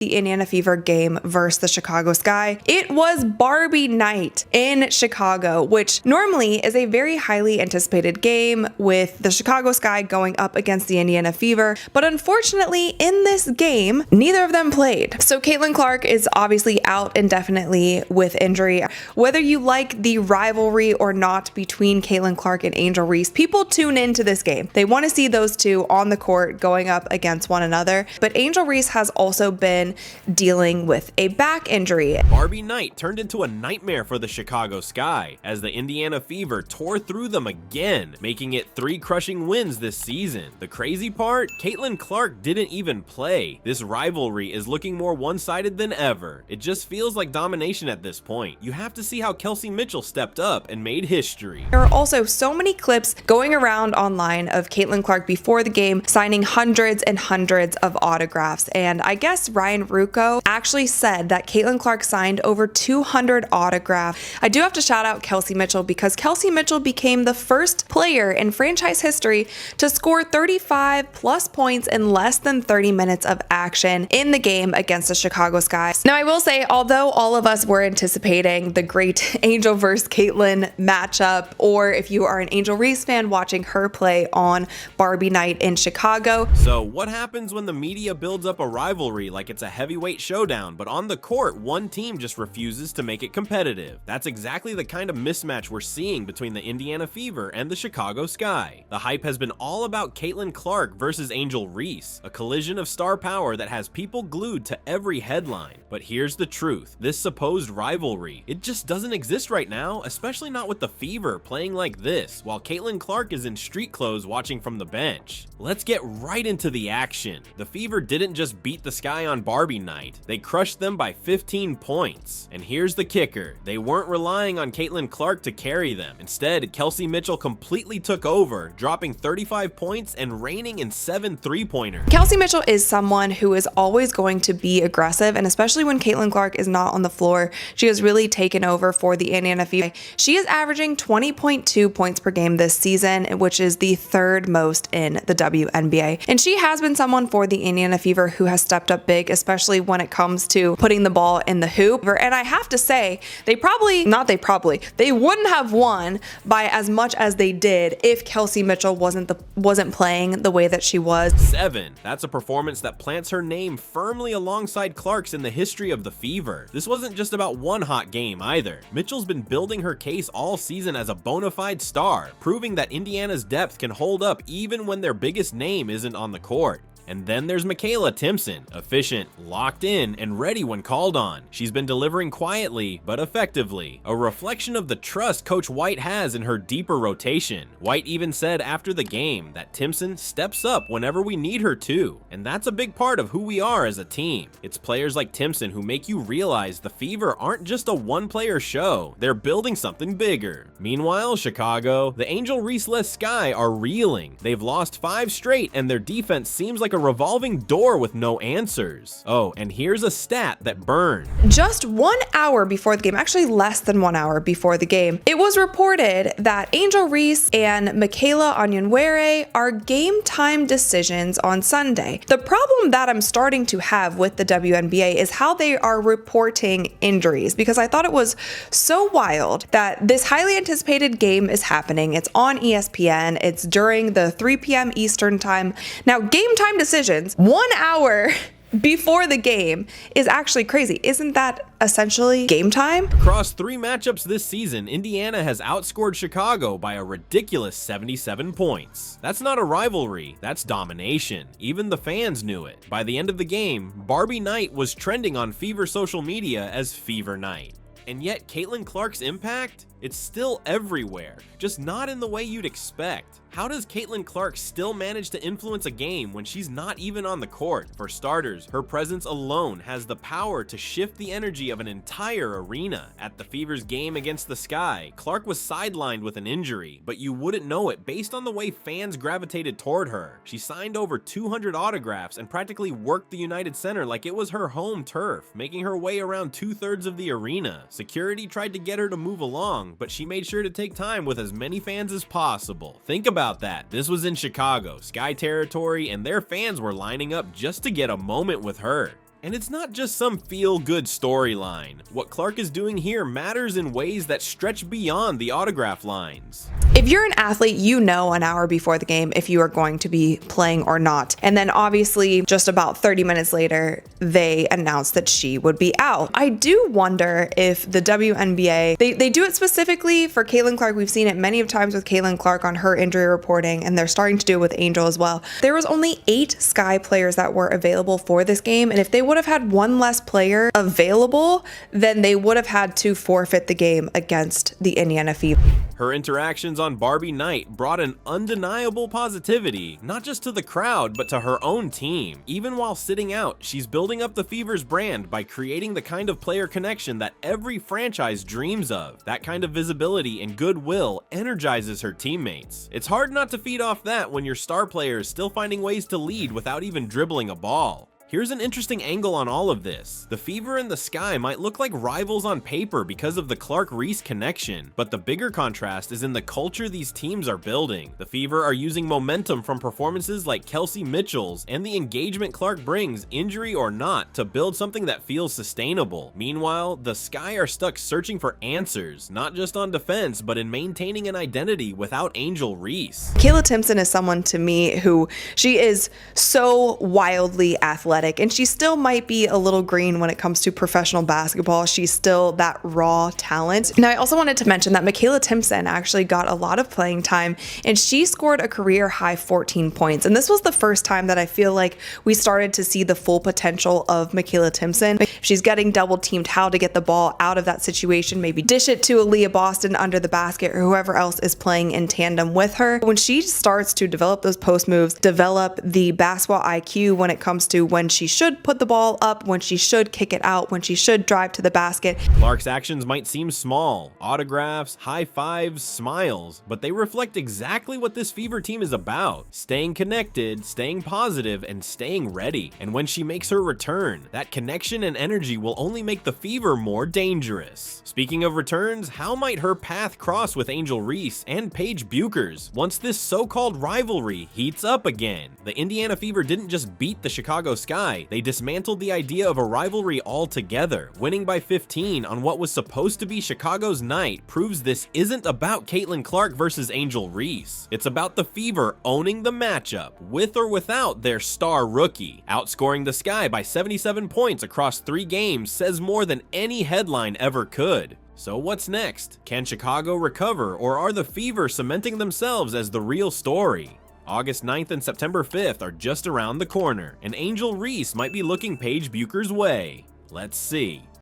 the Indiana Fever game versus the Chicago Sky. It was Barbie Night in Chicago, which normally is a very highly anticipated game with the Chicago Sky going up against the Indiana Fever. But unfortunately, in this game, neither of them played. So Caitlin Clark is obviously out indefinitely with injury. Whether you like the rivalry or not between Caitlin Clark and Angel Reese, people tune into this game. They want to see those two on the court going up against one another. But Angel Reese has also been dealing with a back injury. Barbie Night turned into a nightmare for the Chicago Sky as the Indiana Fever tore through them again, making it 3 crushing wins this season. The crazy part? Caitlin Clark didn't even play. This rivalry is looking more one-sided than ever. It just feels like domination at this point. You have to see how Kelsey Mitchell stepped up and made history. There are also so many clips going around online of Caitlin Clark before the game signing hundreds and hundreds of autographs, and I guess Ryan Ruocco actually said that Caitlin Clark signed over 200 autographs. I do have to shout out Kelsey Mitchell because Kelsey Mitchell became the first player in franchise history to score 35 plus points in less than 30 minutes of action in the game against the Chicago Sky. Now I will say, although all of us were anticipating the great Angel versus Caitlin matchup, or if you are an Angel Reese fan watching her play on Barbie Night in Chicago. So what happens when the media builds up a rivalry like it's a heavyweight showdown, but on the court, one team just refuses to make it competitive? That's exactly the kind of mismatch we're seeing between the Indiana Fever and the Chicago Sky. The hype has been all about Caitlin Clark versus Angel Reese, a collision of star power that has people glued to every headline. But here's the truth, this supposed rivalry, it just doesn't exist right now, especially not with the Fever playing like this, while Caitlin Clark is in street clothes watching from the bench. Let's get right into the action. The Fever didn't just beat the Sky on Barbie Night, they crushed them by 15 points. And here's the kicker, they weren't relying on Caitlin Clark to carry them. Instead, Kelsey Mitchell completely took over, dropping 35 points and reigning in 7 3-pointers. Kelsey Mitchell is someone who is always going to be aggressive, and especially when Caitlin Clark is not on the floor, she has really taken over for the Indiana Fever. She is averaging 20.2 points per game this season, which is the 3rd most in the WNBA. And she has been someone for the Indiana Fever who has stepped up big, especially when it comes to putting the ball in the hoop. And I have to say, they wouldn't have won by as much as they did if Kelsey Mitchell wasn't playing the way that she was. 7. That's a performance that plants her name firmly alongside Clark's in the history of the Fever. This wasn't just about one hot game either. Mitchell's been building her case all season as a bona fide star, proving that Indiana's depth can hold up even when their biggest name isn't on the court. And then there's Mikayla Timpson, efficient, locked in, and ready when called on. She's been delivering quietly, but effectively, a reflection of the trust Coach White has in her deeper rotation. White even said after the game that Timpson steps up whenever we need her to, and that's a big part of who we are as a team. It's players like Timpson who make you realize the Fever aren't just a one-player show, they're building something bigger. Meanwhile, Chicago, the Angel Reese-less Sky are reeling. They've lost 5 straight, and their defense seems like a revolving door with no answers. Oh, and here's a stat that burned. Just 1 hour before the game, actually less than 1 hour before the game, it was reported that Angel Reese and Michaela Onyenwere are game time decisions on Sunday. The problem that I'm starting to have with the WNBA is how they are reporting injuries, because I thought it was so wild that this highly anticipated game is happening. It's on ESPN. It's during the 3 p.m. Eastern time. Now, game time decisions 1 hour before the game is actually crazy. Isn't that essentially game time? Across 3 matchups this season, Indiana has outscored Chicago by a ridiculous 77 points. That's not a rivalry, that's domination. Even the fans knew it. By the end of the game, Barbie Night was trending on Fever social media as Fever Night. And yet, Caitlin Clark's impact? It's still everywhere, just not in the way you'd expect. How does Caitlin Clark still manage to influence a game when she's not even on the court? For starters, her presence alone has the power to shift the energy of an entire arena. At the Fever's game against the Sky, Clark was sidelined with an injury, but you wouldn't know it based on the way fans gravitated toward her. She signed over 200 autographs and practically worked the United Center like it was her home turf, making her way around 2/3 of the arena. Security tried to get her to move along, but she made sure to take time with as many fans as possible. Think about that. This was in Chicago, Sky territory, and their fans were lining up just to get a moment with her. And it's not just some feel-good storyline. What Clark is doing here matters in ways that stretch beyond the autograph lines. If you're an athlete, you know an hour before the game if you are going to be playing or not. And then obviously just about 30 minutes later, they announced that she would be out. I do wonder if the WNBA, they do it specifically for Caitlin Clark. We've seen it many of times with Caitlin Clark on her injury reporting, and they're starting to do it with Angel as well. There was only 8 Sky players that were available for this game, and if they would have had one less player available, then they would have had to forfeit the game against the Indiana Fever. Her interactions on Barbie Night brought an undeniable positivity, not just to the crowd, but to her own team. Even while sitting out, she's building up the Fever's brand by creating the kind of player connection that every franchise dreams of. That kind of visibility and goodwill energizes her teammates. It's hard not to feed off that when your star player is still finding ways to lead without even dribbling a ball. Here's an interesting angle on all of this. The Fever and the Sky might look like rivals on paper because of the Clark-Reese connection, but the bigger contrast is in the culture these teams are building. The Fever are using momentum from performances like Kelsey Mitchell's and the engagement Clark brings, injury or not, to build something that feels sustainable. Meanwhile, the Sky are stuck searching for answers, not just on defense, but in maintaining an identity without Angel Reese. Kayla Timpson is someone to me who she is so wildly athletic, and she still might be a little green when it comes to professional basketball. She's still that raw talent. Now, I also wanted to mention that Makayla Timpson actually got a lot of playing time, and she scored a career high 14 points. And this was the first time that I feel like we started to see the full potential of Makayla Timpson. She's getting double teamed, how to get the ball out of that situation, maybe dish it to Aaliyah Boston under the basket or whoever else is playing in tandem with her. When she starts to develop those post moves, develop the basketball IQ when it comes to when she should put the ball up, when she should kick it out, when she should drive to the basket. Clark's actions might seem small, autographs, high fives, smiles, but they reflect exactly what this Fever team is about: staying connected, staying positive, and staying ready. And when she makes her return, that connection and energy will only make the Fever more dangerous. Speaking of returns, how might her path cross with Angel Reese and Paige Buchers once this so-called rivalry heats up again? The Indiana Fever didn't just beat the Chicago Sky, they dismantled the idea of a rivalry altogether. Winning by 15 on what was supposed to be Chicago's night proves this isn't about Caitlin Clark versus Angel Reese. It's about the Fever owning the matchup, with or without their star rookie. Outscoring the Sky by 77 points across 3 games says more than any headline ever could. So what's next? Can Chicago recover, or are the Fever cementing themselves as the real story? August 9th and September 5th are just around the corner, and Angel Reese might be looking Paige Buchers' way. Let's see.